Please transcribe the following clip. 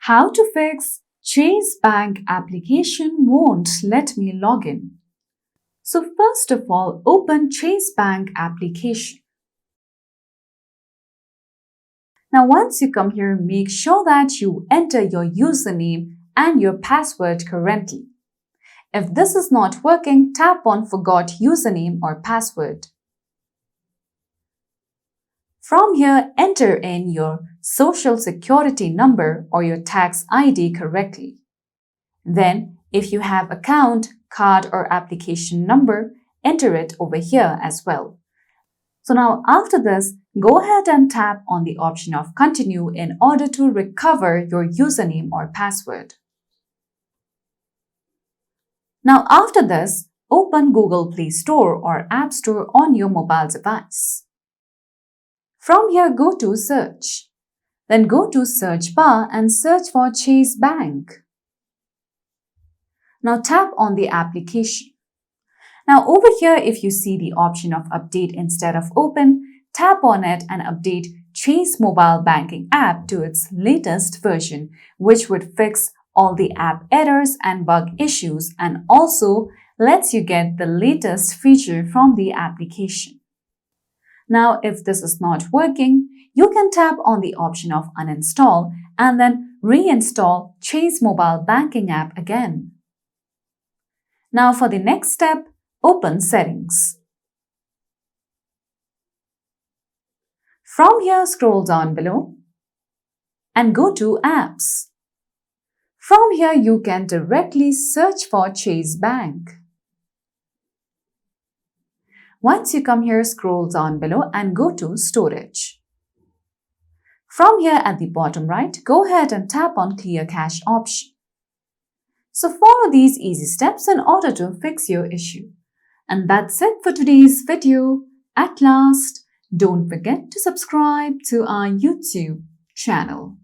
How to fix Chase Bank application won't let me log in. So first of all, open Chase Bank application. Now once you come here, make sure that you enter your username and your password correctly. If this is not working, tap on Forgot Username or Password. From here, enter in your social security number or your tax ID correctly. Then, if you have account, card or application number, enter it over here as well. So now after this, go ahead and tap on the option of Continue in order to recover your username or password. Now after this, open Google Play Store or App Store on your mobile device. From here, go to Search. Then go to Search bar and search for Chase Bank. Now tap on the application. Now over here, if you see the option of Update instead of Open, tap on it and update Chase mobile banking app to its latest version, which would fix all the app errors and bug issues and also lets you get the latest feature from the application. Now, if this is not working, you can tap on the option of Uninstall and then reinstall Chase mobile banking app again. Now for the next step, open Settings. From here, scroll down below and go to Apps. From here, you can directly search for Chase Bank. Once you come here, scroll down below and go to Storage. From here at the bottom right, go ahead and tap on Clear Cache option. So follow these easy steps in order to fix your issue. And that's it for today's video. At last, don't forget to subscribe to our YouTube channel.